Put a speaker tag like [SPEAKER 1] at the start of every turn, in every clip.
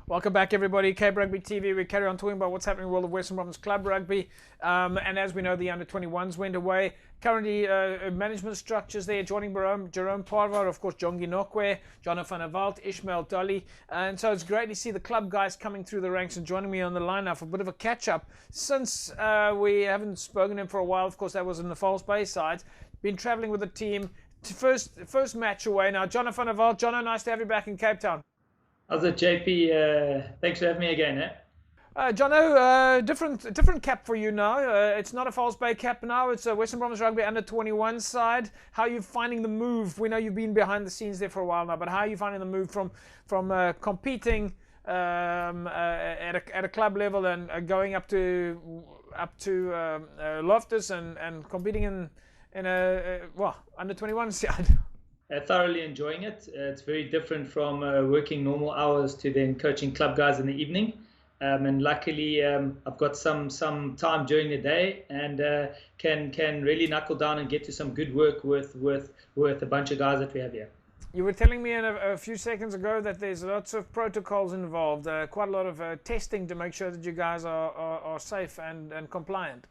[SPEAKER 1] Welcome back, everybody. Cape Rugby TV. We carry on talking about what's happening in the world of Western Province Club Rugby. And as we know, the under-21s went away. Currently, management structures there. Joining Jerome Parvar, of course, Jongi Nokwe, Jono van der Walt, Ishmael Dolly. And so it's great to see the club guys coming through the ranks and joining me on the line now for a bit of a catch-up. Since we haven't spoken to him for a while, of course, that was in the False Bay side. Been travelling with the team. First match away now. Jono van der Walt. Jono, nice to have you back in Cape Town.
[SPEAKER 2] How's it, JP? Thanks for having me again.
[SPEAKER 1] Jono, different cap for you now. It's not a False Bay cap now. It's a Western Province Rugby under-21 side. How are you finding the move? We know you've been behind the scenes there for a while now, but how are you finding the move from competing at a club level and going up to Loftus and competing in a under-21 side?
[SPEAKER 2] Thoroughly enjoying it. It's very different from working normal hours to then coaching club guys in the evening. And luckily, I've got some time during the day and can really knuckle down and get to some good work with a bunch of guys that we have here.
[SPEAKER 1] You were telling me a few seconds ago that there's lots of protocols involved, quite a lot of testing to make sure that you guys are safe and compliant.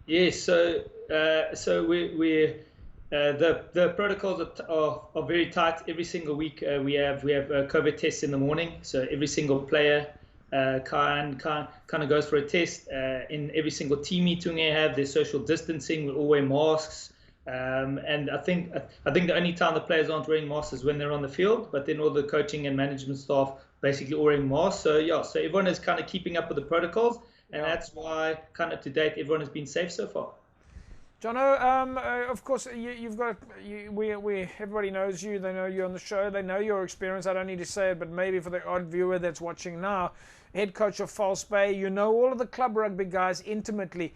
[SPEAKER 2] Yes, so we're the protocols are very tight. Every single week we have COVID tests in the morning. So every single player kind of goes for a test. In every single team meeting we have, there's social distancing. We all wear masks. And I think the only time the players aren't wearing masks is when they're on the field. But then all the coaching and management staff basically all wearing masks. So yeah, so everyone is kind of keeping up with the protocols, and that's why kind of to date everyone has been safe so far.
[SPEAKER 1] Jono, of course, everybody knows you. They know you on the show. They know your experience. I don't need to say it, but maybe for the odd viewer that's watching now, head coach of False Bay, you know all of the club rugby guys intimately.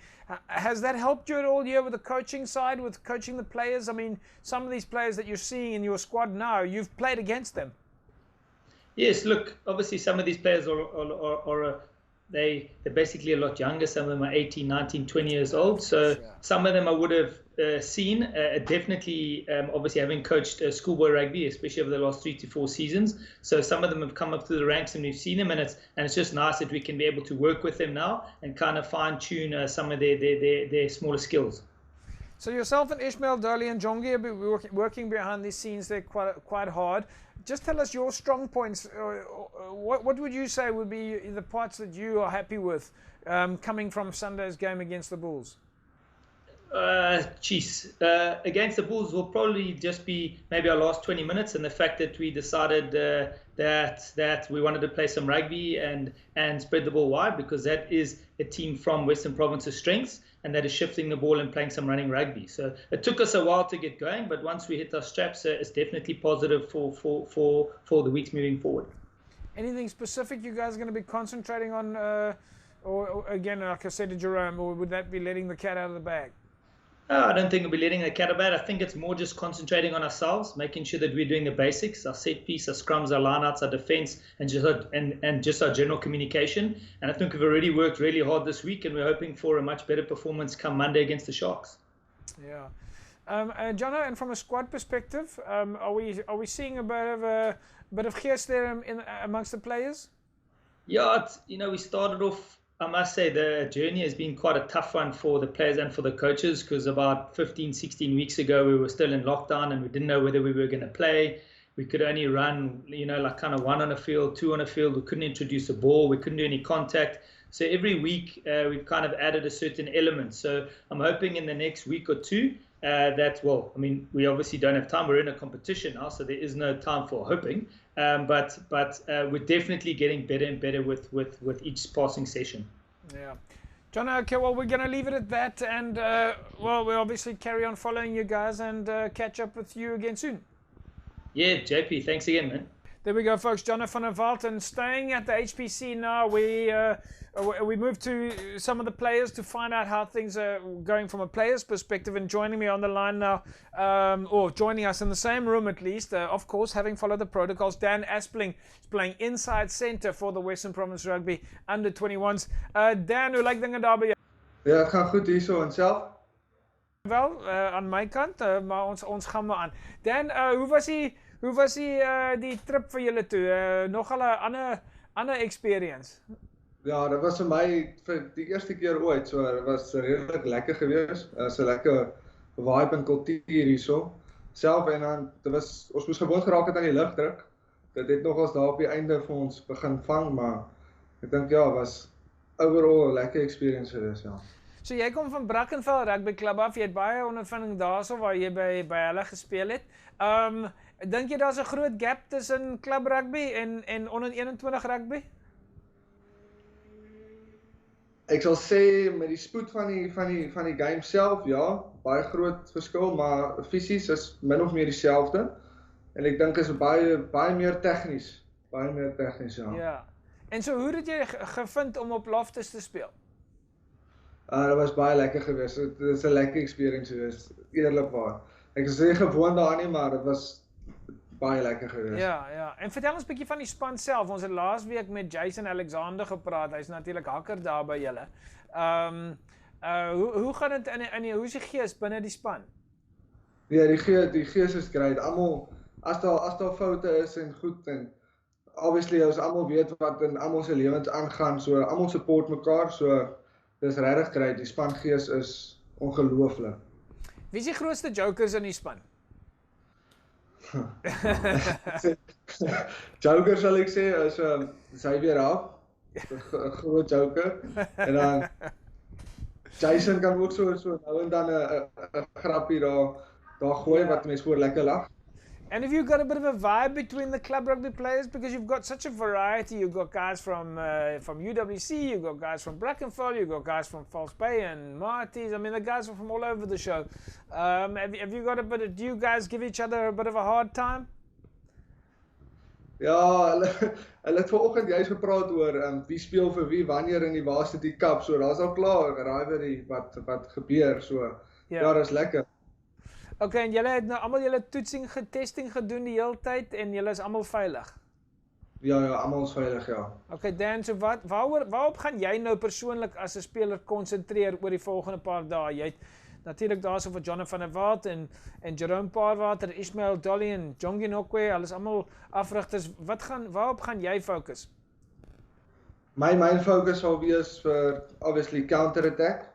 [SPEAKER 1] Has that helped you at all here with the coaching side, with coaching the players? I mean, some of these players that you're seeing in your squad now, you've played against them.
[SPEAKER 2] Yes, look, obviously some of these players they're basically a lot younger. Some of them are 18, 19, 20 years old. So some of them I would have seen. Definitely, obviously, having coached schoolboy rugby, especially over the last 3 to 4 seasons. So some of them have come up through the ranks and we've seen them. And it's just nice that we can be able to work with them now and kind of fine-tune some of their smaller skills.
[SPEAKER 1] So yourself and Ishmael Dolly and Jongi have been working behind these scenes there quite hard. Just tell us your strong points. What would you say would be the parts that you are happy with coming from Sunday's game against the Bulls?
[SPEAKER 2] Against the Bulls will probably just be maybe our last 20 minutes and the fact that we decided that we wanted to play some rugby and spread the ball wide, because that is a team from Western Province's strengths, and that is shifting the ball and playing some running rugby. So it took us a while to get going, but once we hit our straps, it's definitely positive for the weeks moving forward.
[SPEAKER 1] Anything specific you guys are going to be concentrating on, or again, like I said to Jerome, or would that be letting the cat out of the bag?
[SPEAKER 2] I don't think we'll be letting the cat out of the bag. I think it's more just concentrating on ourselves, making sure that we're doing the basics, our set piece, our scrums, our lineouts, our defense, and just our general communication. And I think we've already worked really hard this week, and we're hoping for a much better performance come Monday against the Sharks.
[SPEAKER 1] Yeah. Jono, and from a squad perspective, are we seeing a bit of gears there amongst the players?
[SPEAKER 2] Yeah, we started off, I must say, the journey has been quite a tough one for the players and for the coaches, because about 15, 16 weeks ago, we were still in lockdown and we didn't know whether we were going to play. We could only run, like kind of 1 on a field, 2 on a field. We couldn't introduce a ball. We couldn't do any contact. So every week, we've kind of added a certain element. So I'm hoping in the next week or two we obviously don't have time. We're in a competition now, so there is no time for hoping. But we're definitely getting better and better with each passing session.
[SPEAKER 1] Yeah. Jono, okay, well, we're going to leave it at that. And, we'll obviously carry on following you guys and catch up with you again soon.
[SPEAKER 2] Yeah, JP, thanks again, man.
[SPEAKER 1] There we go, folks. Jono van der Walt, and staying at the HPC now, we move to some of the players to find out how things are going from a player's perspective. And joining me on the line now, or joining us in the same room at least, of course, having followed the protocols, Dan Aspling is playing inside centre for the Western Province Rugby under-21s. Dan, hoe lyk dinge daar by jou?
[SPEAKER 3] Ja, gaan goed hier so en self.
[SPEAKER 1] Wel, aan my kant, maar ons gaan maar aan. Dan, hoe was die trip vir julle toe? Nogal 'n ander experience?
[SPEAKER 3] Ja, dit was vir my vir die eerste keer ooit, so dit was redelik lekker geweest. Dit was 'n lekker vibe en kultuur hierso. Self en dan ons moes gewoond geraak het aan die lugdruk. Dit het nogals daar op die einde vir ons begin vang, maar ek dink ja, was overall 'n lekker experience geweest, ja.
[SPEAKER 1] So jy kom van Brackenfell Rugby Club af, jy het baie ondervinding daarso waar jy by hulle gespeel het. Dink jy daar's 'n groot gap tussen club rugby en onder 21 rugby?
[SPEAKER 3] Ek sal sê met die spoed van die game self, ja, baie groot verskil, maar fisies is min of meer dieselfde. En ek dink is baie meer tegnies, ja.
[SPEAKER 1] Ja. En so hoe het jy gevind om op Loftus te speel?
[SPEAKER 3] Dit was baie lekker geweest. Dit is 'n lekker experience geweest, eerlikwaar. Ek is nie gewoond daaraan nie, maar dit was baie lekker geweest.
[SPEAKER 1] Ja. En vertel ons 'n bietjie van die span self. Ons het laasweek met Jason Alexander gepraat. Hy's natuurlik hakker daar by julle. Hoe gaan dit hoe is die gees binne die span?
[SPEAKER 3] Ja, die gees is great. Almal as daar foute is en goed en obviously ons almal weet wat in almal se lewens aangaan, so almal support mekaar, so dis regtig great. Die spangees is ongelooflik.
[SPEAKER 1] Wie is die grootste jokers in die span?
[SPEAKER 3] Joker sal ek sê is Xavier Raaf, 'n groot joker. En dan Jason kan ook so nou en dan 'n grappie daar gooi wat mense voor lekker lag.
[SPEAKER 1] And have you got a bit of a vibe between the club rugby players? Because you've got such a variety. You've got guys from UWC, you've got guys from Brackenfell, you've got guys from False Bay and Marty's. I mean, the guys are from all over the show. Have you got a bit of, do you guys give each other a bit of a hard time?
[SPEAKER 3] Ja, hulle het vanoggend juist gepraat oor wie speel vir wie, wanneer in die Varsity Cup. So daar's al klaar 'n rivalry wat gebeur. So ja, dis lekker.
[SPEAKER 1] Okay, en julle het nou almal julle testing gedoen die hele tyd en julle is almal veilig?
[SPEAKER 3] Ja, almal is veilig, ja.
[SPEAKER 1] Okay, Dan, so waarop gaan jy nou persoonlik as 'n speler konsentreer oor die volgende paar dae? Jy het natuurlik daarso vir Jono van der Walt en Jerome Parwater, Ismail Dolly en Jongi Nokwe, hulle is almal afrigters. Waarop gaan jy fokus?
[SPEAKER 3] My main focus sal wees vir obviously counter attack.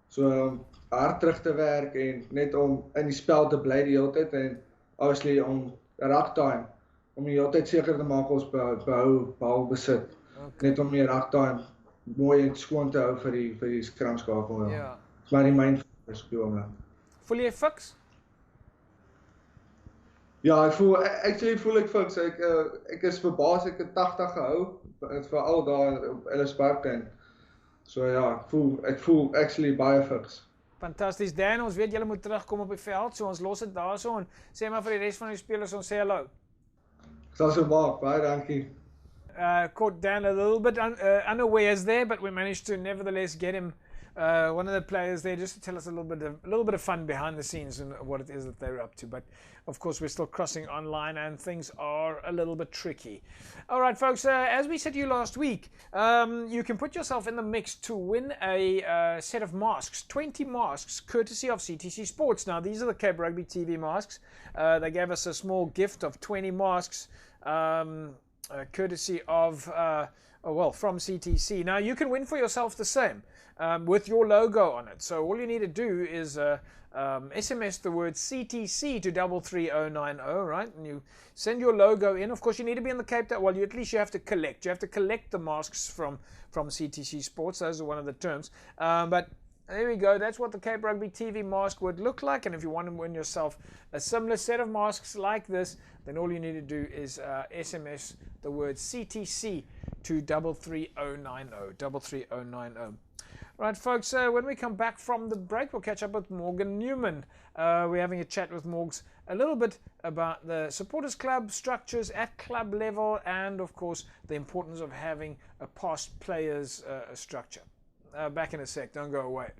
[SPEAKER 3] So hard terug te werk en net om in die spel te bly die hele tyd en obviously om rugtime om die hele tyd seker te maak ons behou balbesit. Okay. Net om die rugtime mooi en skoon te hou vir die skramskakel. Ja. Dis maar die main focus op die oomblik.
[SPEAKER 1] Voel jy fiks?
[SPEAKER 3] Ja, ek voel ek fiks. Ek is verbaas ek het 80 gehou, veral daar op Ellis Park en so ja, ek voel actually baie fiks.
[SPEAKER 1] Fantasties. Dan, ons weet julle moet terugkom op die veld, so ons los dit daarso en sê maar vir die res van die spelers ons sê hallo.
[SPEAKER 3] Ek sal so maak, baie dankie.
[SPEAKER 1] Caught Dan a little bit unawares there, but we managed to nevertheless get him one of the players there just to tell us a little bit of fun behind the scenes and what it is that they're up to. But of course, we're still crossing online and things are a little bit tricky. All right, folks, as we said to you last week, you can put yourself in the mix to win a set of masks, 20 masks, courtesy of CTC Sports. Now, these are the Cape Rugby TV masks. They gave us a small gift of 20 masks, courtesy of, from CTC. Now, you can win for yourself the same. With your logo on it. So all you need to do is SMS the word CTC to 33090, right? And you send your logo in. Of course, you need to be in the Cape Town. Well, at least you have to collect. You have to collect the masks from CTC Sports. Those are one of the terms. But there we go. That's what the Cape Rugby TV mask would look like. And if you want to win yourself a similar set of masks like this, then all you need to do is SMS the word CTC to 33090. 33090. Right, folks, when we come back from the break, we'll catch up with Morgan Newman. We're having a chat with Morgs a little bit about the supporters club structures at club level and, of course, the importance of having a past players structure. Back in a sec, don't go away.